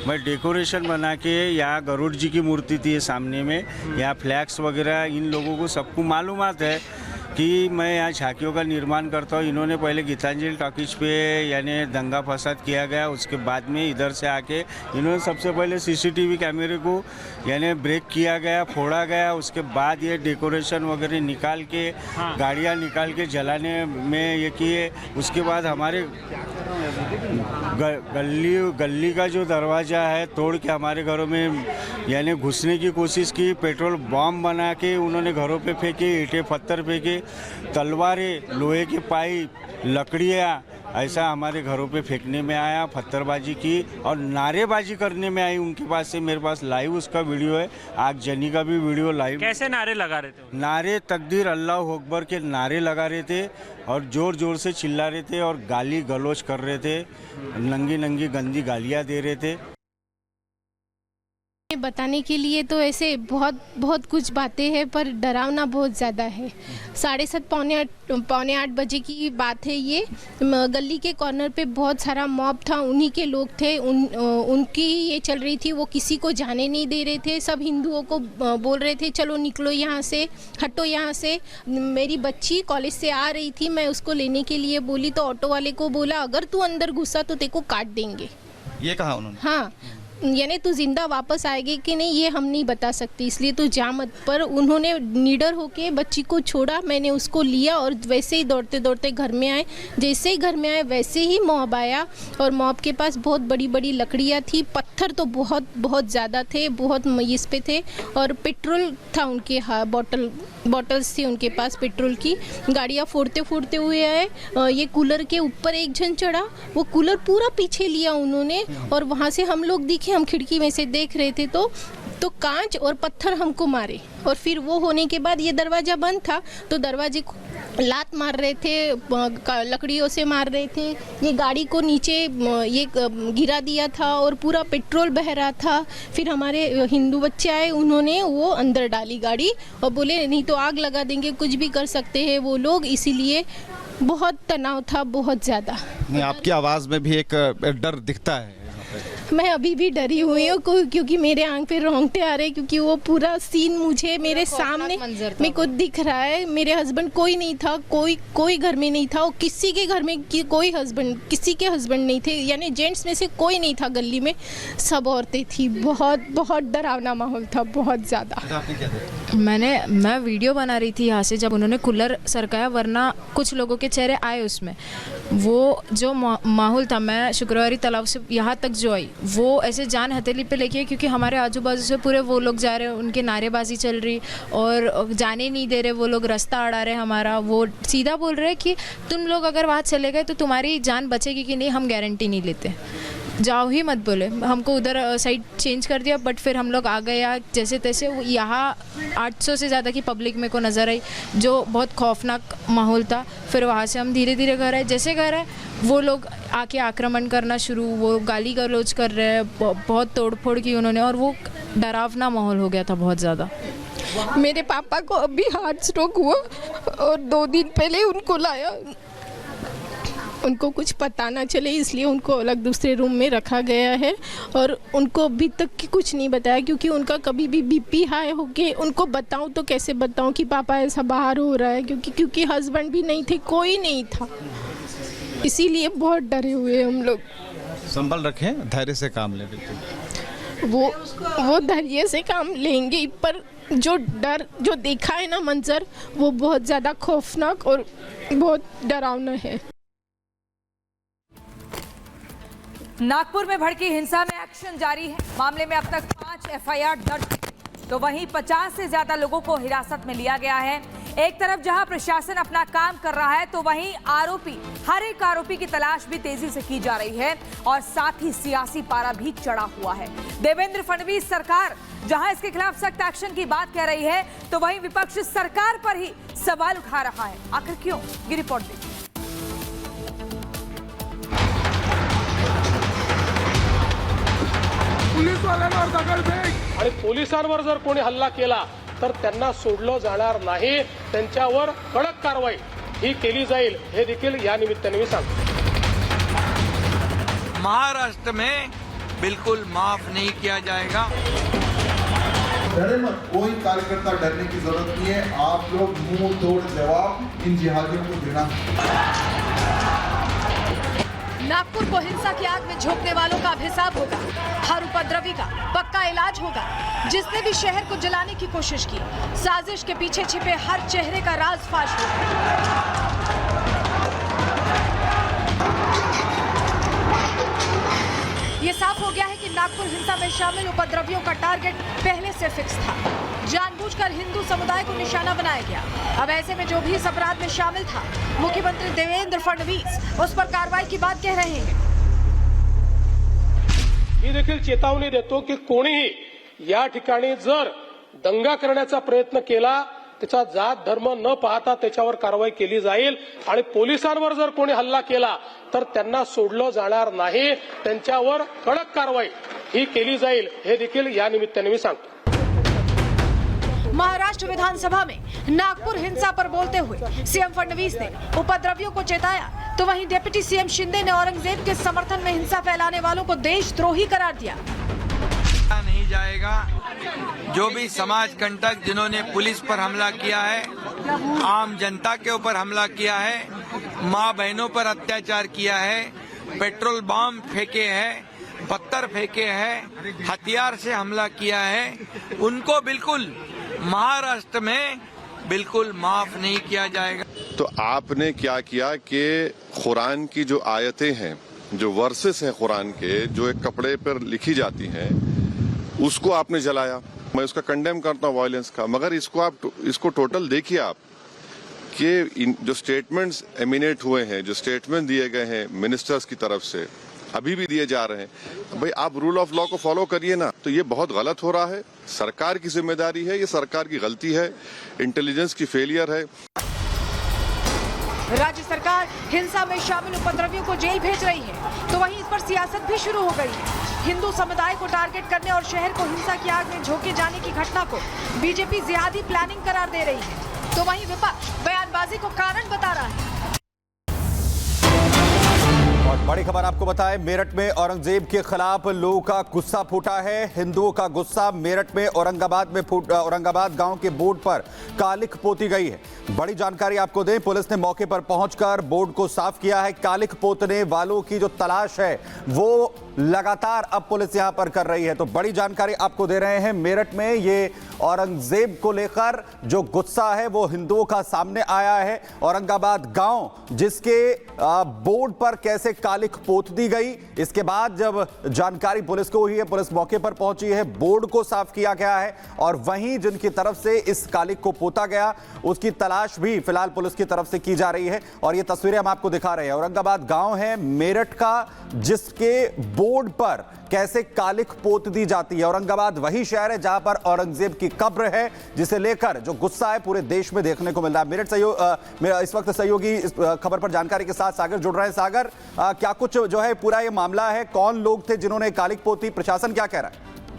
मैं डेकोरेशन बना के, यहाँ गरुड़ जी की मूर्ति थी सामने में, यहाँ फ्लैग्स वगैरह इन लोगों को सबको मालूमात है कि मैं यहाँ झांकियों का निर्माण करता हूँ। इन्होंने पहले गीतांजलि टॉकीज पे यानी दंगा फसाद किया गया, उसके बाद में इधर से आके इन्होंने सबसे पहले सीसीटीवी कैमरे को यानी ब्रेक किया गया, फोड़ा गया। उसके बाद ये डेकोरेशन वगैरह निकाल के गाड़ियाँ निकाल के जलाने में ये किए। उसके बाद हमारे गली का जो दरवाज़ा है तोड़ के हमारे घरों में यानी घुसने की कोशिश की। पेट्रोल बम बना के उन्होंने घरों पे फेंके, ईंटें पत्थर फेंके, तलवारें, लोहे की पाइप, लकड़ियाँ ऐसा हमारे घरों पे फेंकने में आया, पत्थरबाजी की और नारेबाजी करने में आई उनके पास से। मेरे पास लाइव उसका वीडियो है, आगजनी का भी वीडियो लाइव। कैसे नारे लगा रहे थे? नारे तकदीर अल्लाह अकबर के नारे लगा रहे थे और ज़ोर ज़ोर से चिल्ला रहे थे और गाली गलौज कर रहे थे, नंगी नंगी गंदी गालियाँ दे रहे थे। बताने के लिए तो ऐसे बहुत कुछ बातें हैं, पर डरावना बहुत ज़्यादा है। 7:30 पौने 8 बजे की बात है ये। गली के कॉर्नर पे बहुत सारा मॉब था, उन्हीं के लोग थे, उनकी ये चल रही थी। वो किसी को जाने नहीं दे रहे थे, सब हिंदुओं को बोल रहे थे चलो निकलो यहाँ से, हटो यहाँ से। मेरी बच्ची कॉलेज से आ रही थी, मैं उसको लेने के लिए बोली तो ऑटो वाले को बोला अगर तू अंदर घुसा तो तेरे को काट देंगे। ये कहा उन्होंने? हाँ, यानी तू जिंदा वापस आएगी कि नहीं ये हम नहीं बता सकते, इसलिए तू जा मत। पर उन्होंने निडर होके बच्ची को छोड़ा, मैंने उसको लिया और वैसे ही दौड़ते दौड़ते घर में आए। जैसे ही घर में आए वैसे ही मॉब आया और मॉब के पास बहुत बड़ी बड़ी लकड़ियाँ थी, पत्थर तो बहुत ज़्यादा थे, बहुत इस पे थे और पेट्रोल था उनके, हाँ बॉटल्स थी उनके पास पेट्रोल की। गाड़ियाँ फोड़ते फोड़ते हुए आए। ये कूलर के ऊपर एक जन चढ़ा, वो कूलर पूरा पीछे लिया उन्होंने और वहाँ से हम लोग दिखे, हम खिड़की में से देख रहे थे तो कांच और पत्थर हमको मारे। और फिर वो होने के बाद ये दरवाज़ा बंद था तो दरवाजे को लात मार रहे थे, लकड़ियों से मार रहे थे। ये गाड़ी को नीचे ये गिरा दिया था और पूरा पेट्रोल बह रहा था। फिर हमारे हिंदू बच्चे आए, उन्होंने वो अंदर डाली गाड़ी और बोले नहीं तो आग लगा देंगे, कुछ भी कर सकते हैं वो लोग। इसीलिए बहुत तनाव था, बहुत ज़्यादा। नहीं, आपकी आवाज़ में भी एक डर दिखता है। मैं अभी भी डरी हुई हूँ क्योंकि मेरे आंख पे रोंगटे आ रहे हैं, क्योंकि वो पूरा सीन मुझे मेरे सामने मेरे को दिख रहा है। मेरे हस्बैंड कोई नहीं था, कोई घर में नहीं था और किसी के घर में कोई हस्बैंड, किसी के हस्बैंड नहीं थे, यानी जेंट्स में से कोई नहीं था गली में, सब औरतें थी। बहुत डरावना माहौल था, बहुत ज़्यादा। मैं वीडियो बना रही थी यहाँ से जब उन्होंने कूलर सरकाया, वरना कुछ लोगों के चेहरे आए उसमें। वो जो माहौल था, मैं शुक्रवारी तालाब से यहाँ तक जो आई वो ऐसे जान हथेली पे लेके, क्योंकि हमारे आजू बाजू से पूरे वो लोग जा रहे हैं, उनके नारेबाजी चल रही और जाने नहीं दे रहे वो लोग, रास्ता अड़ा रहे हमारा। वो सीधा बोल रहे हैं कि तुम लोग अगर वहाँ चले गए तो तुम्हारी जान बचेगी कि नहीं हम गारंटी नहीं लेते, जाओ ही मत बोले। हमको उधर साइड चेंज कर दिया, बट फिर हम लोग आ गए जैसे तैसे। यहाँ 800 से ज़्यादा की पब्लिक मेरे को नज़र आई, जो बहुत खौफनाक माहौल था। फिर वहाँ से हम धीरे धीरे घर आए। जैसे घर आए वो लोग आके आक्रमण करना शुरू, वो गाली गलौज कर रहे हैं, बहुत तोड़फोड़ की उन्होंने और वो डरावना माहौल हो गया था बहुत ज़्यादा। मेरे पापा को अभी हार्ट स्ट्रोक हुआ और 2 दिन पहले उनको लाया, उनको कुछ पता ना चले इसलिए उनको अलग दूसरे रूम में रखा गया है और उनको अभी तक की कुछ नहीं बताया, क्योंकि उनका कभी भी बीपी हाई हो के उनको बताऊं तो कैसे बताऊं कि पापा ऐसा बाहर हो रहा है, क्योंकि हस्बैंड भी नहीं थे, कोई नहीं था, इसीलिए बहुत डरे हुए हम लोग। संभल रखें, धैर्य से काम ले। बिल्कुल वो धैर्य से काम लेंगे, पर जो डर जो देखा है ना मंजर, वो बहुत ज़्यादा खौफनाक और बहुत डरावना है। नागपुर में भड़की हिंसा में एक्शन जारी है। मामले में अब तक 5 एफआईआर दर्ज, तो वहीं 50 से ज्यादा लोगों को हिरासत में लिया गया है। एक तरफ जहां प्रशासन अपना काम कर रहा है तो वहीं हर एक आरोपी की तलाश भी तेजी से की जा रही है और साथ ही सियासी पारा भी चढ़ा हुआ है। देवेंद्र फडणवीस सरकार जहां इसके खिलाफ सख्त एक्शन की बात कह रही है तो वहीं विपक्ष सरकार पर ही सवाल उठा रहा है। आखिर क्यों? ये रिपोर्ट देखिए। पोलिसवाल्यांवर दगडफेक आणि पोलिसांवर जर कोणी हल्ला केला तर त्यांना सोडलं जाणार नाही, त्यांच्यावर कडक कारवाई ही केली जाईल, हे देखील या निमित्ताने मी सांगतो। महाराष्ट्र में बिल्कुल माफ नहीं किया जाएगा। डरे मत, कोई कार्यकर्ता डरने की जरूरत नहीं है। आप लोग मुंह तोड़ जवाब इन जिहादियों को देना। नागपुर को हिंसा की आग में झोंकने वालों का अब हिसाब होगा। हर उपद्रवी का पक्का इलाज होगा। जिसने भी शहर को जलाने की कोशिश की, साजिश के पीछे छिपे हर चेहरे का राज फाश होगा। ये साफ हो गया है कि नागपुर हिंसा में शामिल उपद्रवियों का टारगेट पहले से फिक्स था। जानबूझकर हिंदू समुदाय को निशाना बनाया गया। अब ऐसे में जो भी इस अपराध में शामिल था, मुख्यमंत्री देवेंद्र फडणवीस उस पर कार्रवाई की बात कह रहे हैं। मी देखील चेतावणी देतो की कोणीही या ठिकाणी जर दंगा करण्याचा प्रयत्न केला, त्याचा जात धर्म न पाहता त्याच्यावर कारवाई केली जाईल आणि पोलिसांवर जर कोणी हल्ला केला तर त्यांना सोडलं जाणार नाही, त्यांच्यावर कडक कारवाई ही केली जाईल, हे देखील या निमित्ताने मी सांगतो। महाराष्ट्र विधानसभा में नागपुर हिंसा पर बोलते हुए सीएम फडणवीस ने उपद्रवियों को चेताया, तो वहीं डिप्टी सीएम शिंदे ने औरंगजेब के समर्थन में हिंसा फैलाने वालों को देशद्रोही करार दिया। नहीं जाएगा। जो भी समाज कंटक जिन्होंने पुलिस पर हमला किया है, आम जनता के ऊपर हमला किया है, माँ बहनों पर अत्याचार किया है, पेट्रोल बम फेंके हैं, पत्थर फेंके हैं, हथियार से हमला किया है, उनको बिल्कुल महाराष्ट्र में बिल्कुल माफ नहीं किया जाएगा। तो आपने क्या किया कि कुरान की जो आयतें हैं, जो वर्सेस हैं कुरान के, जो एक कपड़े पर लिखी जाती हैं, उसको आपने जलाया। मैं उसका कंडेम करता हूँ वायलेंस का, मगर इसको टोटल देखिए आप कि जो स्टेटमेंट्स एमिनेट हुए हैं, जो स्टेटमेंट दिए गए हैं मिनिस्टर्स की तरफ से, अभी भी दिए जा रहे हैं, भाई आप रूल ऑफ लॉ को फॉलो करिए ना। तो ये बहुत गलत हो रहा है। सरकार की जिम्मेदारी है, ये सरकार की गलती है, इंटेलिजेंस की फेलियर है। राज्य सरकार हिंसा में शामिल उपद्रवियों को जेल भेज रही है, तो वहीं इस पर सियासत भी शुरू हो गई है। हिंदू समुदाय को टारगेट करने और शहर को हिंसा की आग में झोंके जाने की घटना को बीजेपी जिहादी प्लानिंग करार दे रही है, तो वहीं विपक्ष बयानबाजी को कारण बता रहा है। और बड़ी खबर आपको बताएं, मेरठ में औरंगजेब के खिलाफ लोगों का गुस्सा फूटा है। हिंदुओं का गुस्सा मेरठ में औरंगाबाद गांव के बोर्ड पर कालिख पोती गई है। बड़ी जानकारी आपको दें, पुलिस ने मौके पर पहुंचकर बोर्ड को साफ किया है। कालिख पोतने वालों की जो तलाश है वो लगातार अब पुलिस यहां पर कर रही है। तो बड़ी जानकारी आपको दे रहे हैं, मेरठ में ये औरंगजेब को लेकर जो गुस्सा है वो हिंदुओं का सामने आया है। औरंगाबाद गांव जिसके बोर्ड पर कैसे कालिख पोत दी गई, इसके बाद जब जानकारी पुलिस को हुई है, पुलिस मौके पर पहुंची है, बोर्ड को साफ किया गया है और वहीं जिनकी तरफ से इस कालिख को पोता गया उसकी तलाश भी फिलहाल पुलिस की तरफ से की जा रही है। और ये तस्वीरें हम आपको दिखा रहे हैं, औरंगाबाद गांव है मेरठ का जिसके बोर्ड पर कैसे कालिख पोत दी जाती है। औरंगाबाद वही शहर है जहां पर औरंगजेब की कब्र है, जिसे लेकर जो गुस्सा है पूरे देश में देखने को मिल रहा है। मेरठ इस वक्त सहयोगी इस खबर पर जानकारी के साथ सागर जुड़ रहे हैं। सागर, क्या कुछ जो है पूरा ये मामला है, कौन लोग थे जिन्होंने कालिख पोती, प्रशासन क्या कह रहा है?